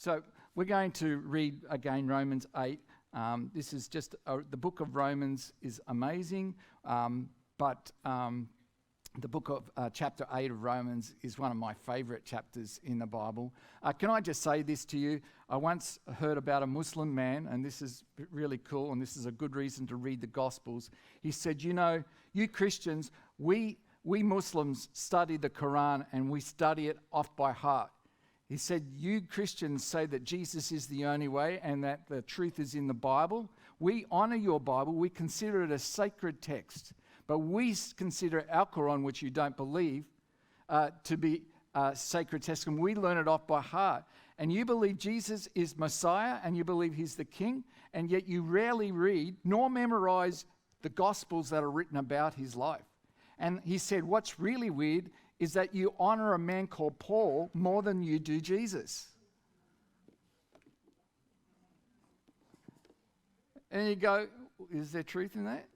So we're going to read again Romans 8. This is just, the book of Romans is amazing, but the book of chapter 8 of Romans is one of my favourite chapters in the Bible. Can I just say this to you? I once heard about a Muslim man, and this is really cool, and this is a good reason to read the Gospels. He said, you know, you Christians, we Muslims study the Quran and we study it off by heart. He said, you Christians say that Jesus is the only way and that the truth is in the Bible. We honour your Bible. We consider it a sacred text. But we consider our Quran, which you don't believe, to be a sacred text. And we learn it off by heart. And you believe Jesus is Messiah and you believe he's the King. And yet you rarely read nor memorize the Gospels that are written about his life. And he said, what's really weird is that you honor a man called Paul more than you do Jesus. And you go, is there truth in that?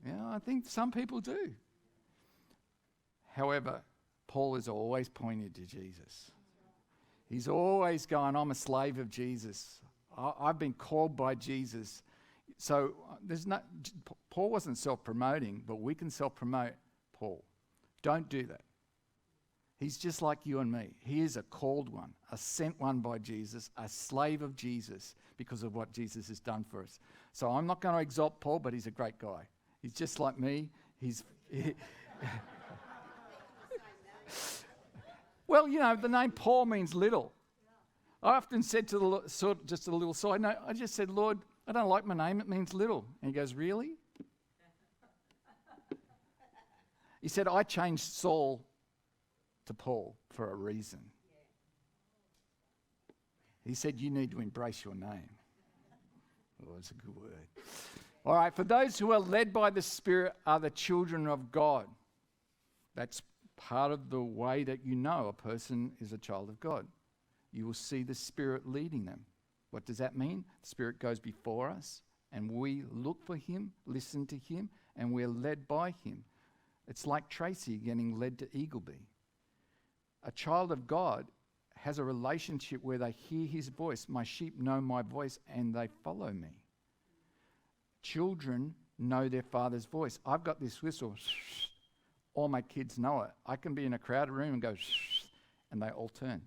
Yeah, I think some people do. However, Paul is always pointed to Jesus. He's always going, I'm a slave of Jesus. I've been called by Jesus. So Paul wasn't self-promoting, but we can self-promote Paul. Don't do that. He's just like you and me. He is a called one, a sent one by Jesus, a slave of Jesus because of what Jesus has done for us. So I'm not going to exalt Paul, but he's a great guy. He's just like me. Well, you know, the name Paul means little. I often said to the Lord, just a little side note, I just said, Lord, I don't like my name. It means little. And he goes, really? He said, I changed Saul to Paul for a reason. He said, you need to embrace your name. Oh, that's a good word. All right, for those who are led by the Spirit are the children of God. That's part of the way that you know a person is a child of God. You will see the Spirit leading them. What does that mean? The Spirit goes before us and we look for him, listen to him, and we're led by him. It's like Tracy getting led to Eagleby. A child of God has a relationship where they hear his voice. My sheep know my voice and they follow me. Children know their father's voice. I've got this whistle. All my kids know it. I can be in a crowded room and go, and they all turn.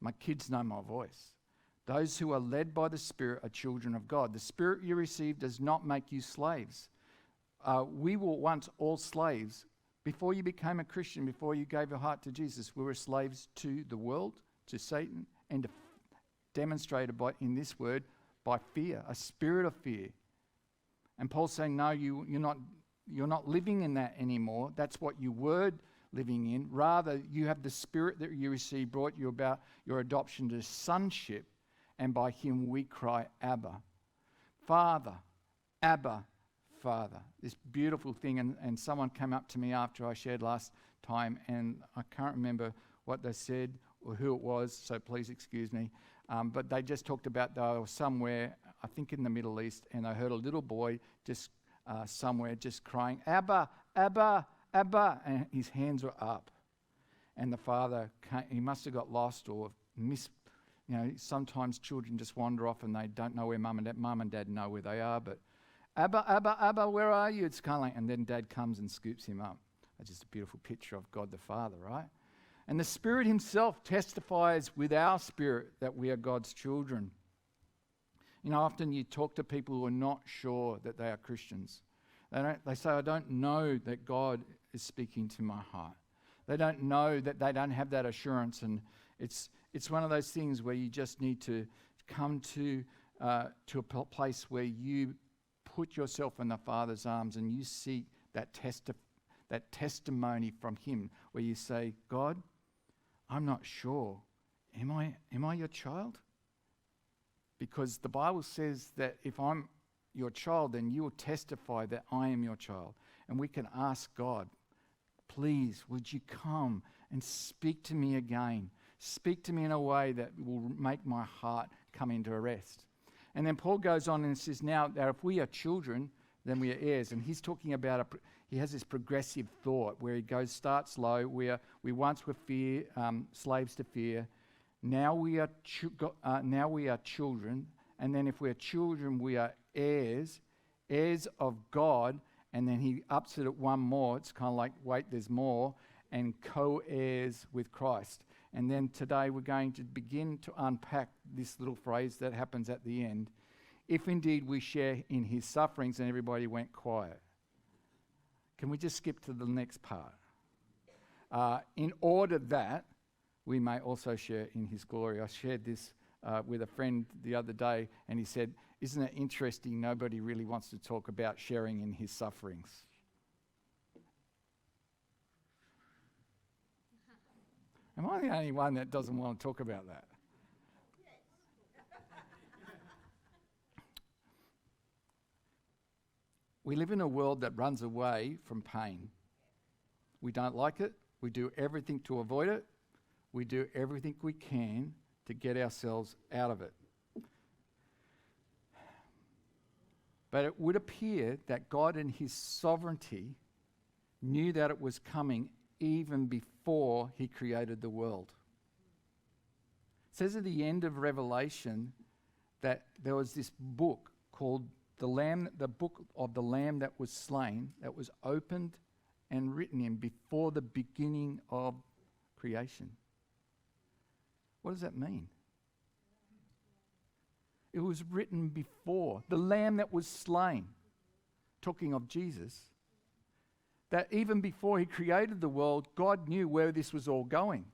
My kids know my voice. Those who are led by the Spirit are children of God. The Spirit you receive does not make you slaves. We were once all slaves. Before you became a Christian, before you gave your heart to Jesus, we were slaves to the world, to Satan, and demonstrated in this word, by fear, a spirit of fear. And Paul's saying, no, you're not living in that anymore. That's what you were living in. Rather, you have the Spirit that you received brought you about your adoption to sonship, and by him we cry, Abba, Father, Abba, Father. This beautiful thing, and someone came up to me after I shared last time, and I can't remember what they said or who it was, so please excuse me. But they just talked about they were somewhere, I think in the Middle East, and I heard a little boy just somewhere just crying, Abba, Abba, Abba, and his hands were up. And the father, he must have got lost or missed. You know, sometimes children just wander off and they don't know where mum and dad know where they are, but Abba, Abba, Abba, where are you? It's kind of like, and then dad comes and scoops him up. That's just a beautiful picture of God the Father, right? And the Spirit himself testifies with our spirit that we are God's children. You know, often you talk to people who are not sure that they are Christians. They say, I don't know that God is speaking to my heart. They don't know that they don't have that assurance. And it's one of those things where you just need to come to a place where you put yourself in the Father's arms and you seek that testimony from him where you say, God, I'm not sure. Am I your child? Because the Bible says that if I'm your child, then you will testify that I am your child. And we can ask God, please, would you come and speak to me again? Speak to me in a way that will make my heart come into rest. And then Paul goes on and says, now that if we are children, then we are heirs. And he's talking about, he has this progressive thought where he starts low. We once were slaves to fear. Now we are children, and then if we're children, we are heirs, heirs of God. And then he ups it at one more. It's kind of like, wait, there's more. And co-heirs with Christ. And then today we're going to begin to unpack this little phrase that happens at the end. If indeed we share in his sufferings, and everybody went quiet. Can we just skip to the next part? In order that we may also share in his glory. I shared this with a friend the other day, and he said, isn't it interesting nobody really wants to talk about sharing in his sufferings? Am I the only one that doesn't want to talk about that? We live in a world that runs away from pain. We don't like it. We do everything to avoid it. We do everything we can to get ourselves out of it. But it would appear that God in his sovereignty knew that it was coming even before he created the world. It says at the end of Revelation that there was this book called the book of the Lamb that was slain, that was opened and written in before the beginning of creation. What does that mean? It was written before. The Lamb that was slain, talking of Jesus, that even before he created the world, God knew where this was all going.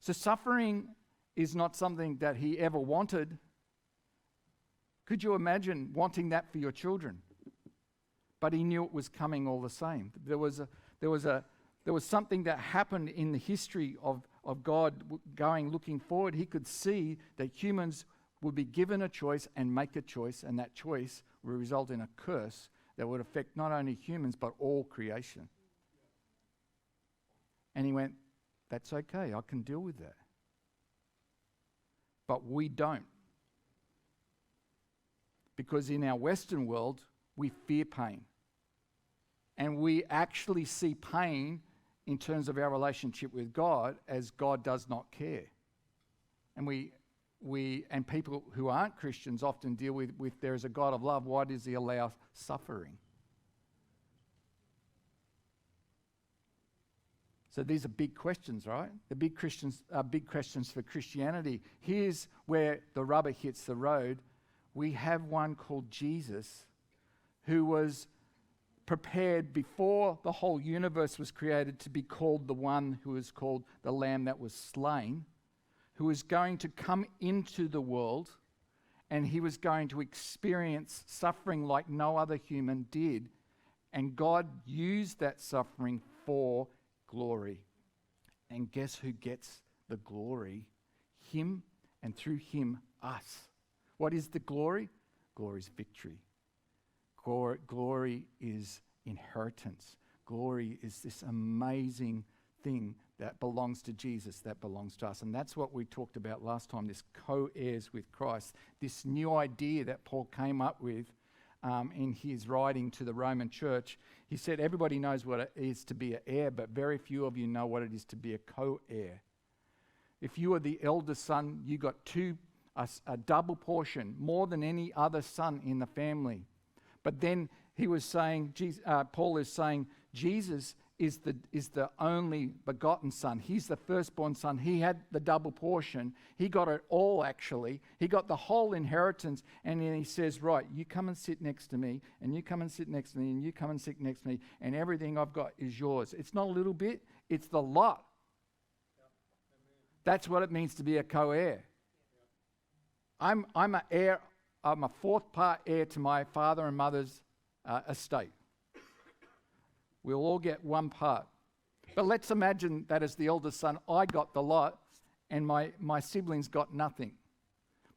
So suffering is not something that he ever wanted. Could you imagine wanting that for your children? But he knew it was coming all the same. There was something that happened in the history of God looking forward. He could see that humans would be given a choice and make a choice, and that choice would result in a curse that would affect not only humans but all creation. And he went, that's okay, I can deal with that. But we don't. Because in our Western world, we fear pain. And we actually see pain in terms of our relationship with God as God does not care. And and people who aren't Christians often deal with there is a God of love, why does he allow suffering? So these are big questions, right? The big questions for Christianity. Here's where the rubber hits the road. We have one called Jesus who was prepared before the whole universe was created to be called the one who is called the Lamb that was slain, who is going to come into the world, and he was going to experience suffering like no other human did. And God used that suffering for glory. And guess who gets the glory? Him, and through him, us. What is the glory? Glory is victory. Glory is inheritance. Glory is this amazing thing that belongs to Jesus, that belongs to us. And that's what we talked about last time, this co-heirs with Christ, this new idea that Paul came up with in his writing to the Roman church. He said everybody knows what it is to be an heir, but very few of you know what it is to be a co-heir. If you are the eldest son, you got a double portion, more than any other son in the family. But then he was saying, Paul is saying, Jesus is the only begotten son. He's the firstborn son. He had the double portion. He got it all, actually. He got the whole inheritance. And then he says, right, you come and sit next to me, and you come and sit next to me, and you come and sit next to me, and everything I've got is yours. It's not a little bit, it's the lot. That's what it means to be a co-heir. I'm an heir. I'm a fourth part heir to my father and mother's estate. We'll all get one part. But let's imagine that as the eldest son, I got the lot and my siblings got nothing.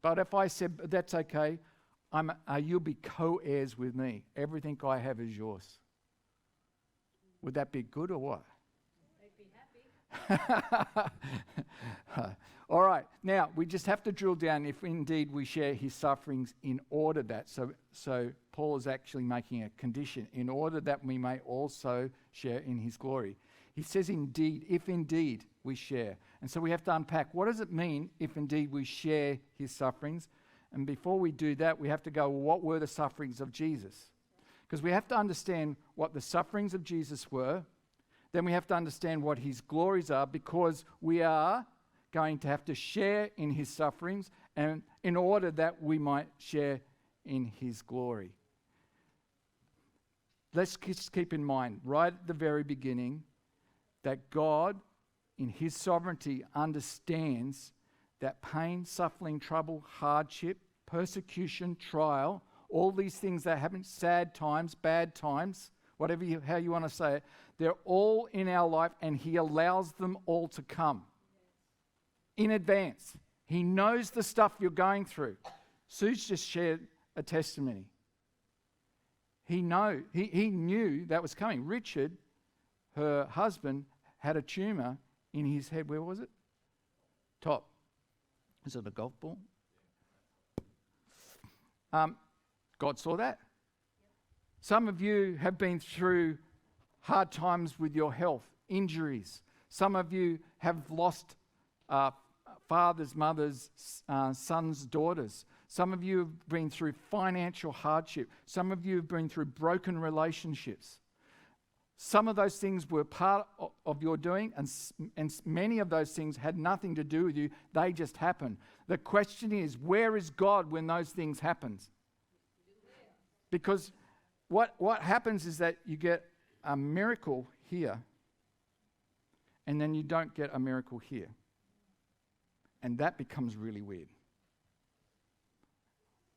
But if I said, that's okay, you'll be co-heirs with me. Everything I have is yours. Would that be good or what? They'd be happy. All right, now we just have to drill down if indeed we share his sufferings in order that. So Paul is actually making a condition in order that we may also share in his glory. He says indeed, if indeed we share. And so we have to unpack, what does it mean if indeed we share his sufferings? And before we do that, we have to go, well, what were the sufferings of Jesus? Because we have to understand what the sufferings of Jesus were. Then we have to understand what his glories are, because we are going to have to share in his sufferings, and in order that we might share in his glory. Let's just keep in mind, right at the very beginning, that God, in his sovereignty, understands that pain, suffering, trouble, hardship, persecution, trial, all these things that happen, sad times, bad times, how you want to say it, they're all in our life, and he allows them all to come in advance. He knows the stuff you're going through. Sue's just shared a testimony. He knew that was coming. Richard, her husband, had a tumor in his head. Where was it? Top. Is it a golf ball? God saw that. Some of you have been through hard times with your health, injuries. Some of you have lost fathers, mothers, sons, daughters. Some of you have been through financial hardship. Some of you have been through broken relationships. Some of those things were part of your doing, and many of those things had nothing to do with you. They just happened. The question is, where is God when those things happen? Because what happens is that you get a miracle here, and then you don't get a miracle here. And that becomes really weird.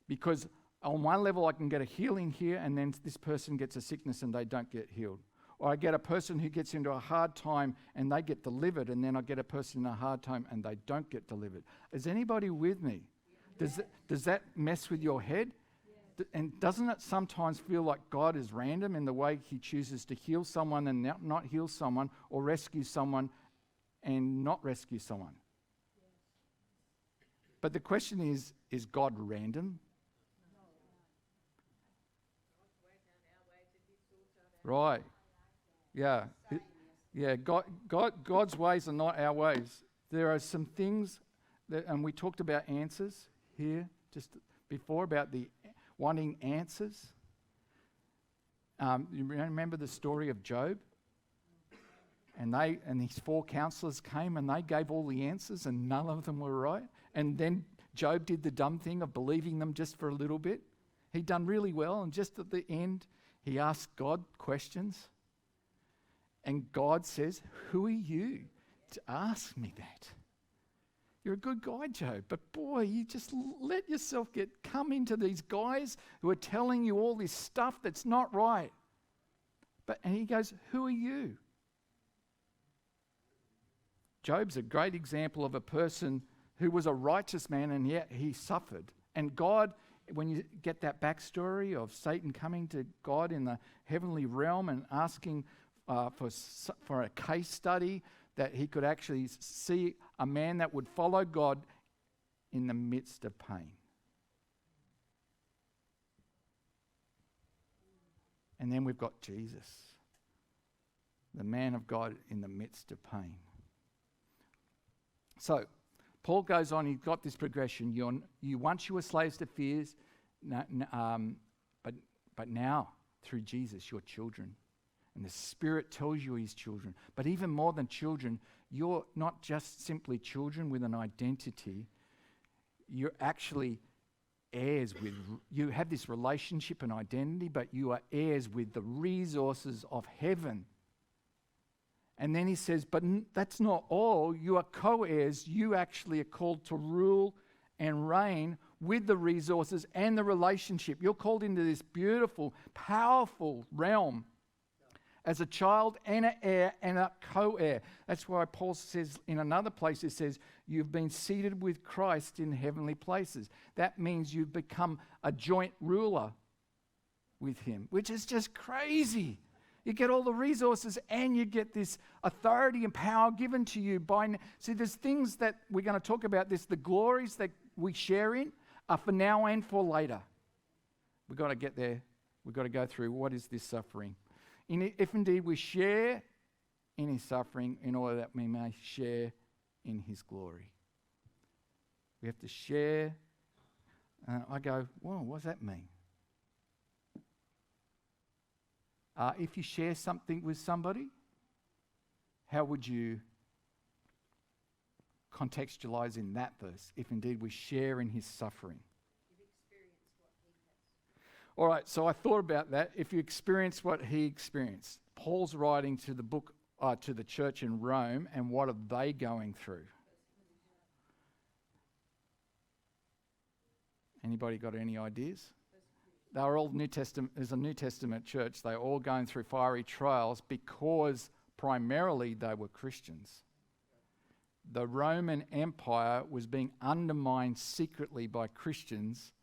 Because on one level, I can get a healing here, and then this person gets a sickness and they don't get healed. Or I get a person who gets into a hard time and they get delivered, and then I get a person in a hard time and they don't get delivered. Is anybody with me? Does that mess with your head? And doesn't it sometimes feel like God is random in the way he chooses to heal someone and not heal someone, or rescue someone and not rescue someone? But the question is God random? Right. Yeah. Yeah. God's ways are not our ways. There are some things that, and we talked about answers here just before, about the wanting answers. You remember the story of Job? And his 4 counselors came and they gave all the answers and none of them were right. And then Job did the dumb thing of believing them just for a little bit. He'd done really well, and just at the end, he asked God questions. And God says, who are you to ask me that? You're a good guy, Job, but boy, you just let yourself come into these guys who are telling you all this stuff that's not right. And he goes, who are you? Job's a great example of a person who was a righteous man, and yet he suffered. And God, when you get that backstory of Satan coming to God in the heavenly realm and asking for a case study, that he could actually see a man that would follow God in the midst of pain. And then we've got Jesus, the man of God in the midst of pain. So, Paul goes on, he's got this progression. Once you were slaves to fears, but now, through Jesus, you're children. And the Spirit tells you he's children. But even more than children, you're not just simply children with an identity. You're actually heirs with, you have this relationship and identity, but you are heirs with the resources of heaven. And then he says, but that's not all. You are co-heirs. You actually are called to rule and reign with the resources and the relationship. You're called into this beautiful, powerful realm as a child and an heir and a co-heir. That's why Paul says in another place, it says, you've been seated with Christ in heavenly places. That means you've become a joint ruler with him, which is just crazy. You get all the resources and you get this authority and power given to you by... See, there's things that we're going to talk about this. The glories that we share in are for now and for later. We've got to get there. We've got to go through what is this suffering. If indeed we share in his suffering in order that we may share in his glory. We have to share. I go, whoa, what does that mean? If you share something with somebody, how would you contextualize in that verse, if indeed we share in his suffering? All right, so I thought about that. If you experience what he experienced, Paul's writing to the book, to the church in Rome, and what are they going through? Anybody got any ideas? They were all New Testament. There's a New Testament church. They're all going through fiery trials because primarily they were Christians. The Roman Empire was being undermined secretly by Christians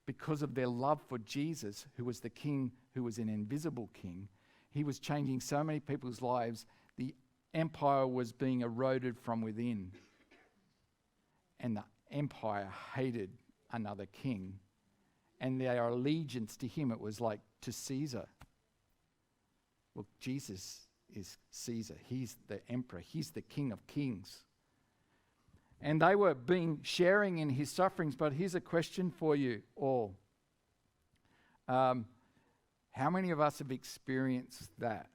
because of their love for Jesus, who was the king, who was an invisible king. He was changing so many people's lives. The empire was being eroded from within. And the empire hated another king. And their allegiance to him, it was like to Caesar. Well, Jesus is Caesar. He's the emperor. He's the king of kings. And they were sharing in his sufferings. But here's a question for you all. How many of us have experienced that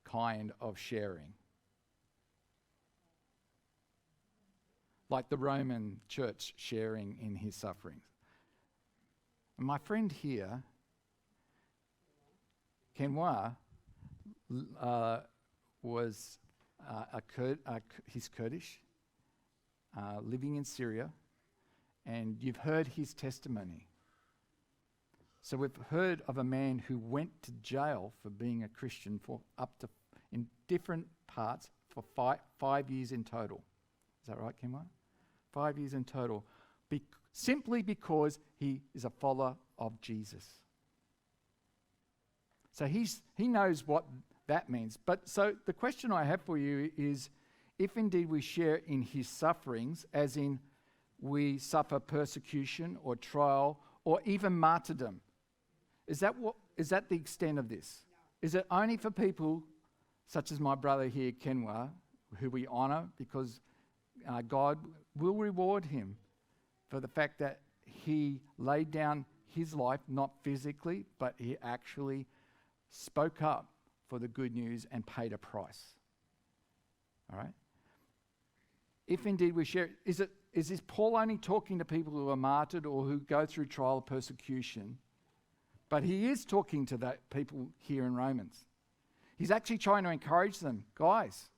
kind of sharing? Like the Roman church sharing in his sufferings. And my friend here, Kenwa, was he's Kurdish, living in Syria, and you've heard his testimony. So we've heard of a man who went to jail for being a Christian for in different parts for 5 years in total. Is that right, Kenwa? 5 years in total. Simply because he is a follower of Jesus. So he knows what that means. But so the question I have for you is, if indeed we share in his sufferings, as in we suffer persecution or trial or even martyrdom, is that the extent of this? No. Is it only for people such as my brother here, Kenwa, who we honour because God will reward him for the fact that he laid down his life, not physically, but he actually spoke up for the good news and paid a price. All right? If indeed we share, is this Paul only talking to people who are martyred or who go through trial or persecution? But he is talking to that people here in Romans. He's actually trying to encourage them, guys,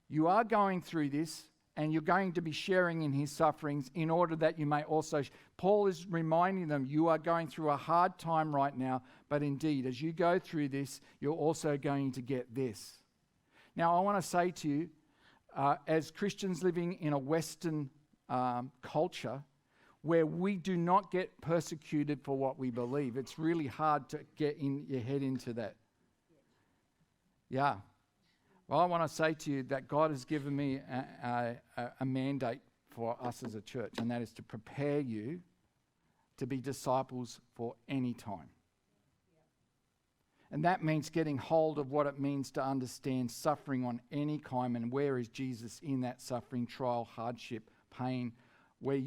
you are going through this, and you're going to be sharing in his sufferings in order that you may also... Paul is reminding them, you are going through a hard time right now, but indeed, as you go through this, you're also going to get this. Now, I want to say to you, as Christians living in a Western culture, where we do not get persecuted for what we believe, it's really hard to get in your head into that. Yeah. Well, I want to say to you that God has given me a mandate for us as a church, and that is to prepare you to be disciples for any time. And that means getting hold of what it means to understand suffering on any kind, and where is Jesus in that suffering, trial, hardship, pain, where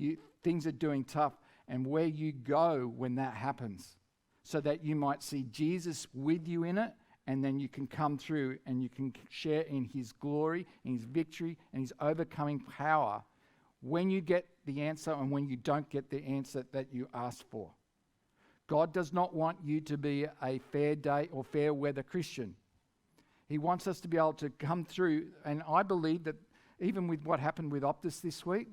things are doing tough, and where you go when that happens, so that you might see Jesus with you in it. And then you can come through and you can share in his glory, in his victory, and his overcoming power when you get the answer and when you don't get the answer that you asked for. God does not want you to be a fair day or fair weather Christian. He wants us to be able to come through. And I believe that even with what happened with Optus this week,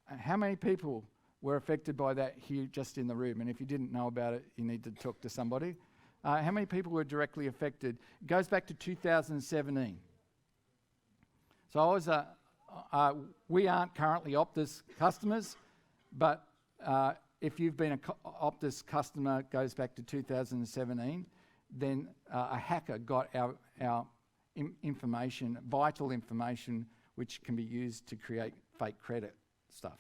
how many people were affected by that here just in the room? And if you didn't know about it, you need to talk to somebody. How many people were directly affected? It goes back to 2017. So we aren't currently Optus customers, but if you've been an Optus customer, it goes back to 2017, then a hacker got our information, vital information, which can be used to create fake credit stuff.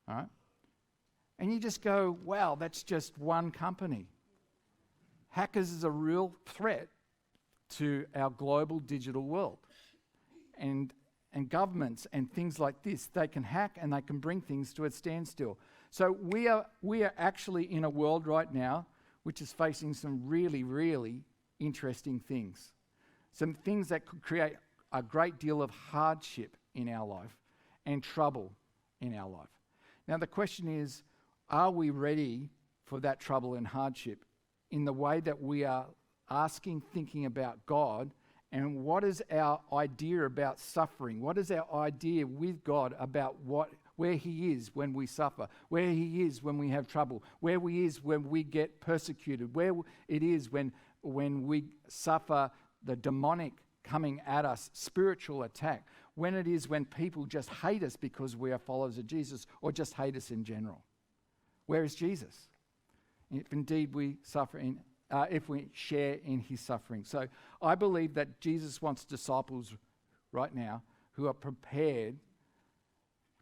All right? And you just go, wow, that's just one company. Hackers is a real threat to our global digital world. And governments and things like this, they can hack and they can bring things to a standstill. So we are actually in a world right now which is facing some really, really interesting things. Some things that could create a great deal of hardship in our life and trouble in our life. Now the question is, are we ready for that trouble and hardship in the way that we are asking, thinking about God, and what is our idea about suffering? What is our idea with God about where He is when we suffer, where He is when we have trouble, where He is when we get persecuted, where it is when we suffer the demonic coming at us, spiritual attack, when it is when people just hate us because we are followers of Jesus or just hate us in general. Where is Jesus? If indeed we suffer if we share in His suffering. So I believe that Jesus wants disciples right now who are prepared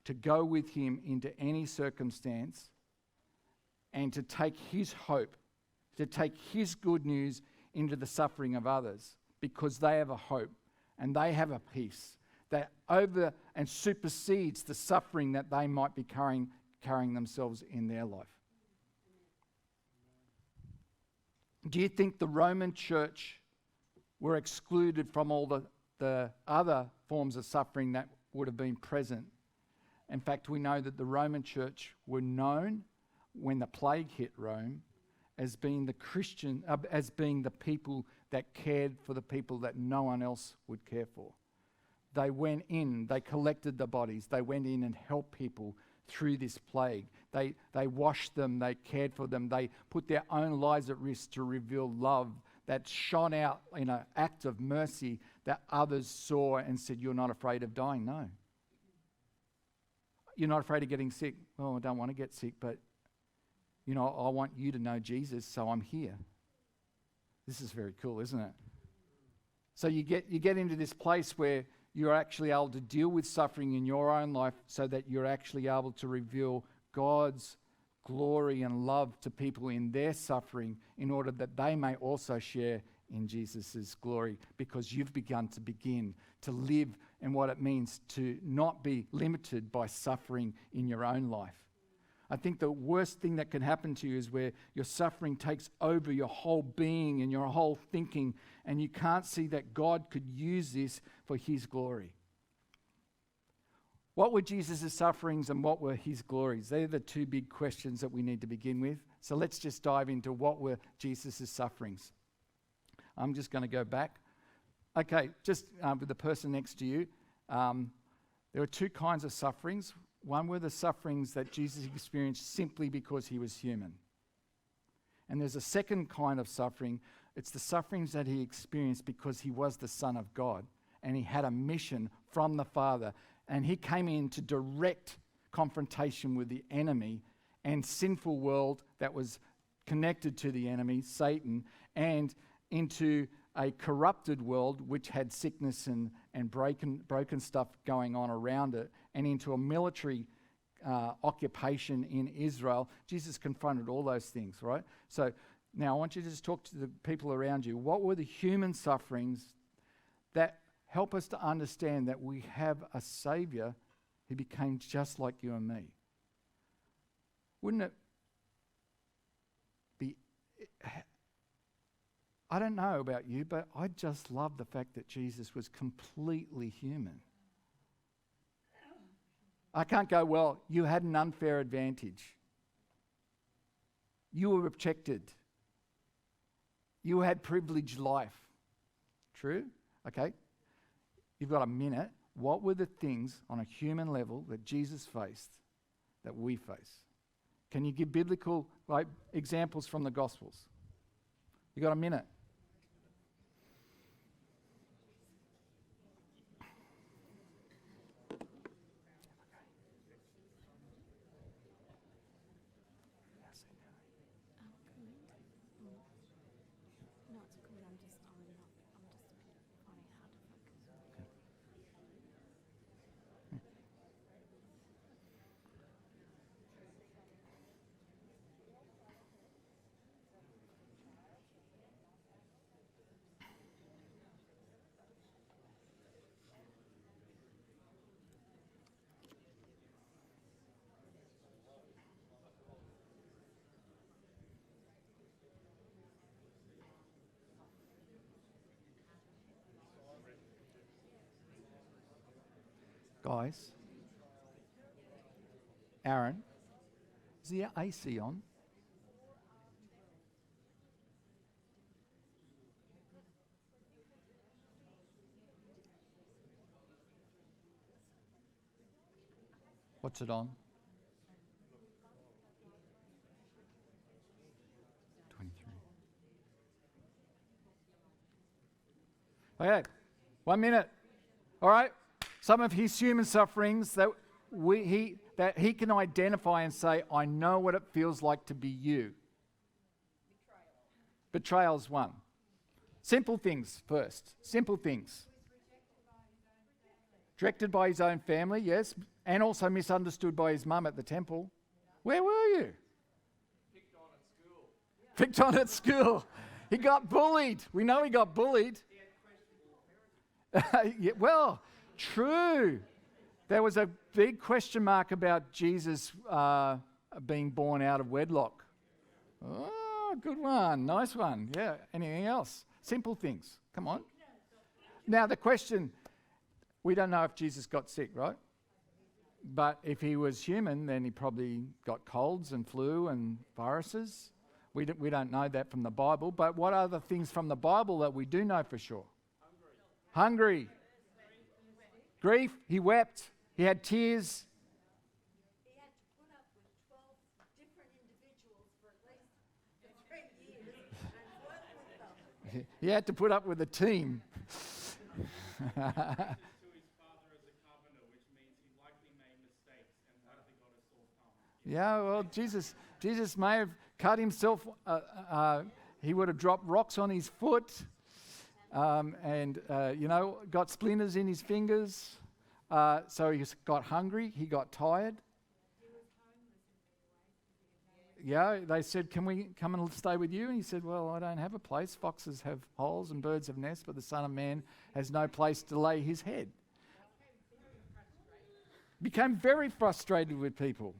to go with Him into any circumstance and to take His hope, to take His good news into the suffering of others, because they have a hope and they have a peace that over and supersedes the suffering that they might be carrying themselves in their life. Do you think the Roman church were excluded from all the other forms of suffering that would have been present? In fact, we know that the Roman church were known when the plague hit Rome as being as being the people that cared for the people that no one else would care for. They went in, they collected the bodies, they went in and helped people through this plague. They washed them, they cared for them, they put their own lives at risk to reveal love that shone out in an act of mercy that others saw and said, "You're not afraid of dying." No. You're not afraid of getting sick. Well, I don't want to get sick, but I want you to know Jesus, so I'm here. This is very cool, isn't it? So you get into this place where you're actually able to deal with suffering in your own life so that you're actually able to reveal God's glory and love to people in their suffering in order that they may also share in Jesus' glory, because you've begun to live in what it means to not be limited by suffering in your own life. I think the worst thing that can happen to you is where your suffering takes over your whole being and your whole thinking, and you can't see that God could use this for His glory. What were Jesus' sufferings and what were His glories? They're the two big questions that we need to begin with. So let's just dive into what were Jesus' sufferings. I'm just going to go back. Okay, just with the person next to you, there are two kinds of sufferings. One were the sufferings that Jesus experienced simply because He was human. And there's a second kind of suffering. It's the sufferings that He experienced because He was the Son of God and He had a mission from the Father. And He came into direct confrontation with the enemy and sinful world that was connected to the enemy, Satan, and into a corrupted world which had sickness and broken stuff going on around it, and into a military occupation in Israel. Jesus confronted all those things, right? So now I want you to just talk to the people around you. What were the human sufferings that help us to understand that we have a Saviour who became just like you and me? Wouldn't it be... I don't know about you, but I just love the fact that Jesus was completely human. I can't go, well, you had an unfair advantage. You were protected. You had privileged life. True? Okay. You've got a minute. What were the things on a human level that Jesus faced that we face? Can you give biblical examples from the Gospels? You got a minute. Guys. Aaron, is the AC on? What's it on? 23. Okay, 1 minute. All right. Some of his human sufferings that he can identify and say, I know what it feels like to be you. Betrayal's one. Simple things first. Simple things. Rejected by his own family, yes, and also misunderstood by his mum at the temple. Where were you? Picked on at school. He got bullied. We know he got bullied. Yeah, well, true. There was a big question mark about Jesus being born out of wedlock. Oh, good one. Nice one. Yeah. Anything else? Simple things. Come on. Now, the question, we don't know if Jesus got sick, right? But if he was human, then he probably got colds and flu and viruses. We don't know that from the Bible. But what are the things from the Bible that we do know for sure? Hungry. Grief. He wept. He had tears. He had to put up with 12 different individuals for at least 3 years and work with them. He had to put up with a team. Yeah, well, Jesus may have cut himself. He would have dropped rocks on his foot, and got splinters in his fingers. So he got hungry. He got tired. Yeah, they said, "Can we come and stay with you?" And he said, "Well, I don't have a place. Foxes have holes and birds have nests, but the Son of Man has no place to lay his head." Became very frustrated with people.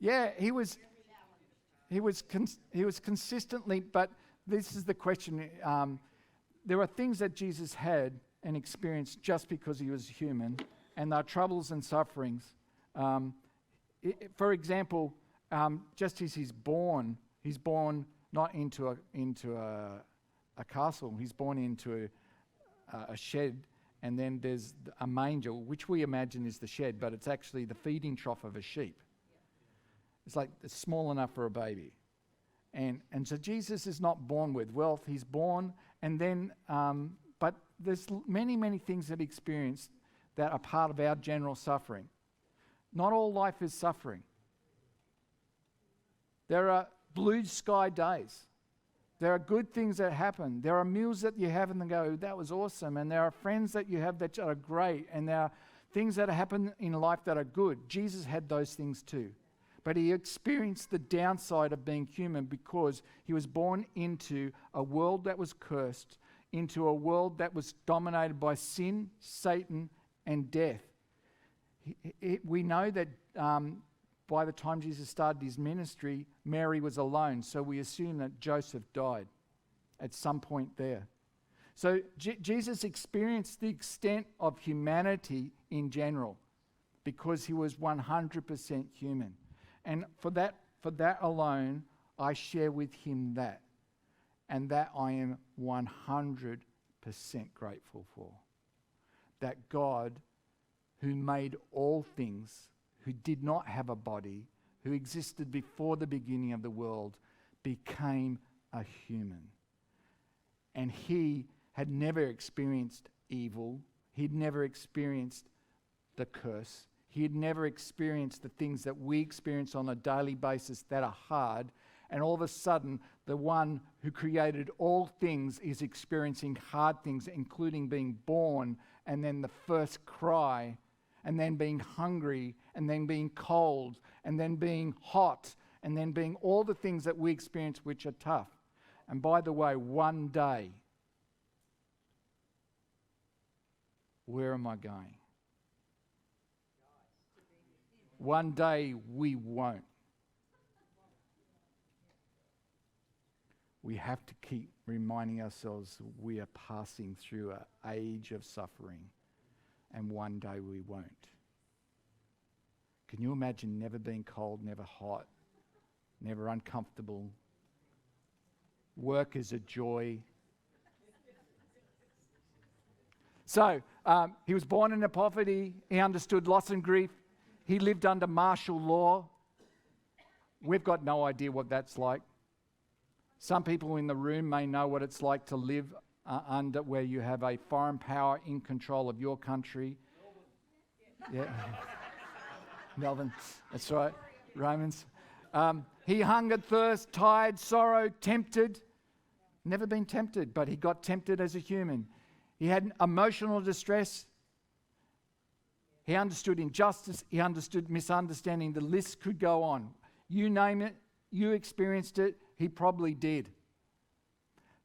Yeah, he was consistently, but this is the question. There are things that Jesus had and experienced just because he was human, and there are troubles and sufferings. For example, just as he's born not into a castle. He's born into a shed, and then there's a manger, which we imagine is the shed, but it's actually the feeding trough of a sheep. It's small enough for a baby. And so Jesus is not born with wealth. He's born, and then, but there's many, many things that he experienced that are part of our general suffering. Not all life is suffering. There are blue sky days. There are good things that happen. There are meals that you have and they go, that was awesome. And there are friends that you have that are great. And there are things that happen in life that are good. Jesus had those things too. But he experienced the downside of being human because he was born into a world that was cursed, into a world that was dominated by sin, Satan, and death. We know that by the time Jesus started his ministry, Mary was alone. So we assume that Joseph died at some point there. So Jesus experienced the extent of humanity in general because he was 100% human. And for that alone, I share with him that. And that I am 100% grateful for. That God, who made all things, who did not have a body, who existed before the beginning of the world, became a human. And he had never experienced evil. He'd never experienced the curse. He had never experienced the things that we experience on a daily basis that are hard. And all of a sudden, the one who created all things is experiencing hard things, including being born, and then the first cry, and then being hungry, and then being cold, and then being hot, and then being all the things that we experience which are tough. And by the way, one day, where am I going? One day we won't. we have to keep reminding ourselves we are passing through an age of suffering, and one day we won't. Can you imagine never being cold, never hot, never uncomfortable? Work is a joy. So, he was born into poverty. He understood loss and grief. He lived under martial law. We've got no idea what that's like. Some people in the room may know what it's like to live under where you have a foreign power in control of your country. Yeah. Melbourne, that's right. Romans. He hungered, thirst, tired, sorrow, tempted. Never been tempted, but he got tempted as a human. He had emotional distress. He understood injustice. He understood misunderstanding. The list could go on. You name it, you experienced it, he probably did.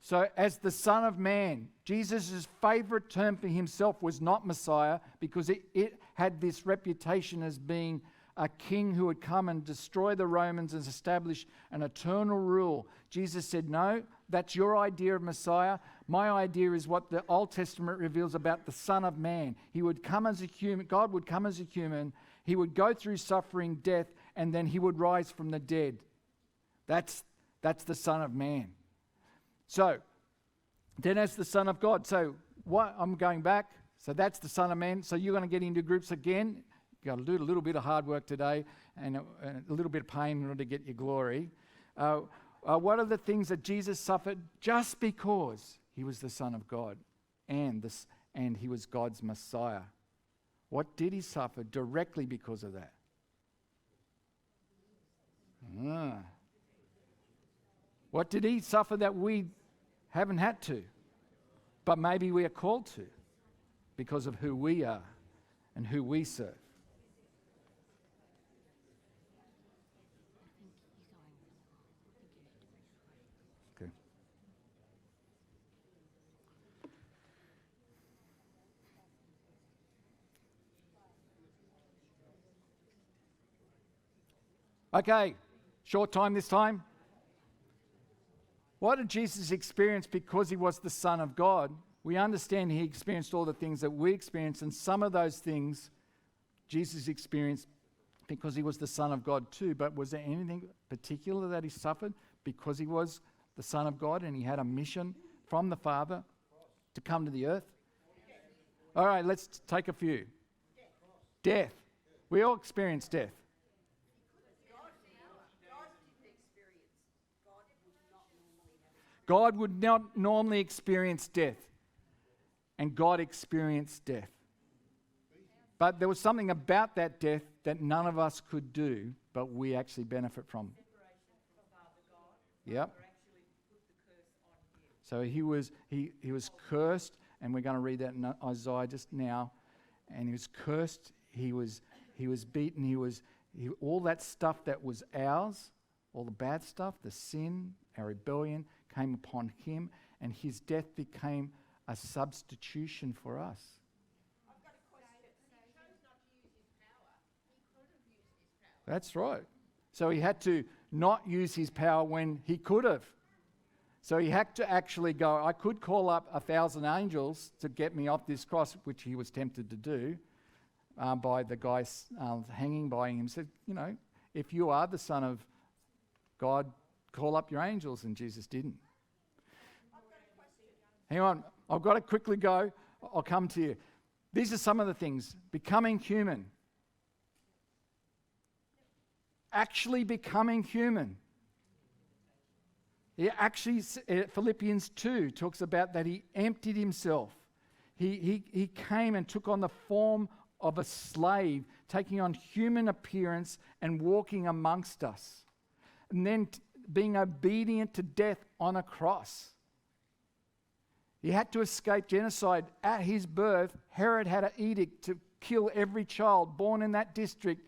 So as the Son of Man, Jesus' favourite term for himself was not Messiah, because it had this reputation as being a king who would come and destroy the Romans and establish an eternal rule. Jesus said, no, that's your idea of Messiah. My idea is what the Old Testament reveals about the Son of Man. He would come as a human, God would come as a human, he would go through suffering, death, and then he would rise from the dead. That's the Son of Man. So, then as the Son of God. So, what I'm going back. So that's the Son of Man. So you're going to get into groups again. You've got to do a little bit of hard work today and a little bit of pain in order to get your glory. What are the things that Jesus suffered just because he was the Son of God and he was God's Messiah? What did he suffer directly because of that? What did he suffer that we haven't had to, but maybe we are called to because of who we are and who we serve? Okay. Okay, short time this time. What did Jesus experience because he was the Son of God? We understand he experienced all the things that we experience, and some of those things Jesus experienced because he was the Son of God too. But was there anything particular that he suffered because he was the Son of God and he had a mission from the Father to come to the earth? All right, let's take a few. Death. We all experience death. God would not normally experience death, and God experienced death. But there was something about that death that none of us could do, but we actually benefit from. Yep. So he was cursed, and we're going to read that in Isaiah just now. And he was cursed. He was beaten. All that stuff that was ours, all the bad stuff, the sin, our rebellion, came upon him, and his death became a substitution for us. I've got a question. He chose not to use his power. He could have used his power. That's right. So he had to not use his power when he could have. So he had to actually go, I could call up 1,000 angels to get me off this cross, which he was tempted to do by the guy hanging by him. He said, if you are the Son of God, call up your angels, and Jesus didn't. Hang on, I've got to quickly go. I'll come to you. These are some of the things. Becoming human. Actually becoming human. He actually, Philippians 2 talks about that he emptied himself. He came and took on the form of a slave, taking on human appearance and walking amongst us. And then being obedient to death on a cross. He had to escape genocide. At his birth, Herod had an edict to kill every child born in that district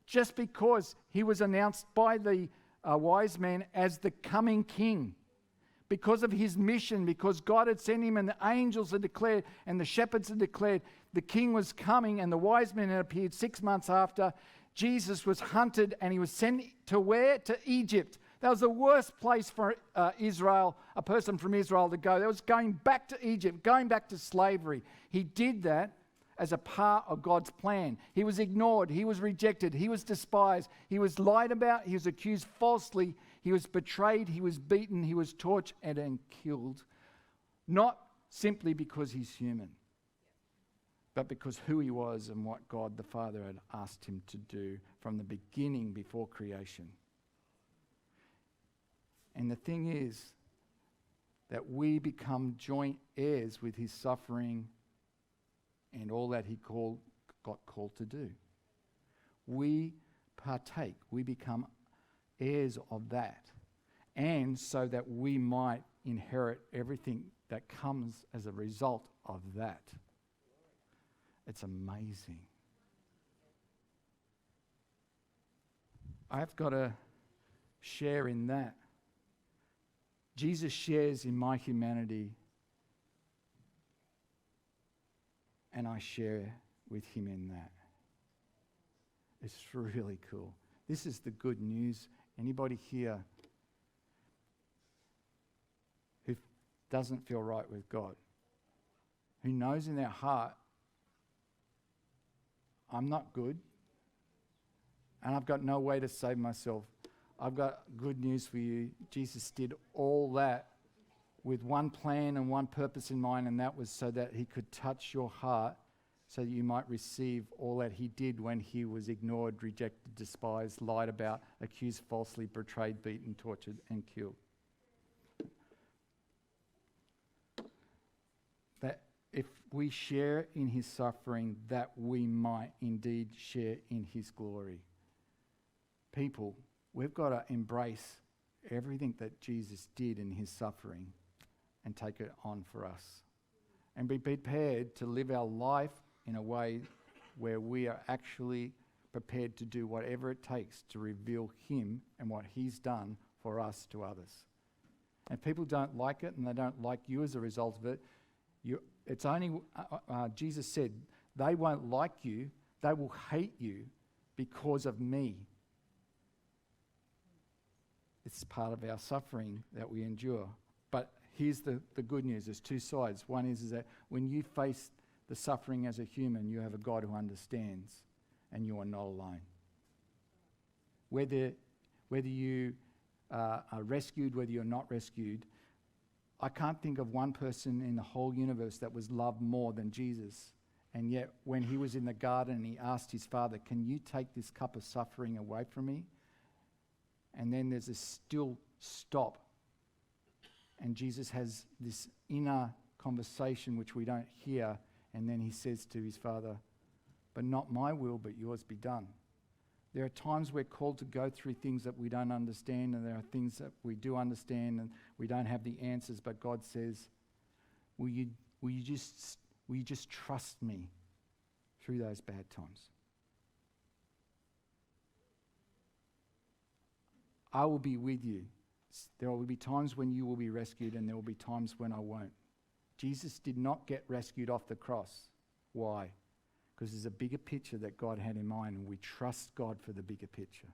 just because he was announced by the wise men as the coming king. Because of his mission, because God had sent him and the angels had declared and the shepherds had declared the king was coming, and the wise men had appeared 6 months after. Jesus was hunted and he was sent to where? To Egypt. That was the worst place for Israel, a person from Israel to go. That was going back to Egypt, going back to slavery. He did that as a part of God's plan. He was ignored. He was rejected. He was despised. He was lied about. He was accused falsely. He was betrayed. He was beaten. He was tortured and killed. Not simply because he's human, but because who he was and what God the Father had asked him to do from the beginning before creation. And the thing is that we become joint heirs with his suffering and all that he got called to do. We partake, we become heirs of that, and so that we might inherit everything that comes as a result of that. It's amazing. I've got to share in that. Jesus shares in my humanity, and I share with him in that. It's really cool. This is the good news. Anybody here who doesn't feel right with God, who knows in their heart, I'm not good, and I've got no way to save myself. I've got good news for you. Jesus did all that with one plan and one purpose in mind, and that was so that he could touch your heart so that you might receive all that he did when he was ignored, rejected, despised, lied about, accused falsely, betrayed, beaten, tortured, and killed. That if we share in his suffering, that we might indeed share in his glory. People, we've got to embrace everything that Jesus did in his suffering and take it on for us. And be prepared to live our life in a way where we are actually prepared to do whatever it takes to reveal him and what he's done for us to others. And people don't like it and they don't like you as a result of it. It's only, Jesus said, they won't like you, they will hate you because of me. It's part of our suffering that we endure. But here's the good news. There's two sides. One is that when you face the suffering as a human, you have a God who understands and you are not alone. Whether you are rescued, whether you're not rescued, I can't think of one person in the whole universe that was loved more than Jesus. And yet when he was in the garden, he asked his Father, can you take this cup of suffering away from me? And then there's a still stop. And Jesus has this inner conversation which we don't hear. And then he says to his Father, but not my will, but yours be done. There are times we're called to go through things that we don't understand, and there are things that we do understand and we don't have the answers, but God says, will you just trust me through those bad times? I will be with you. There will be times when you will be rescued, and there will be times when I won't. Jesus did not get rescued off the cross. Why? Because there's a bigger picture that God had in mind, and we trust God for the bigger picture.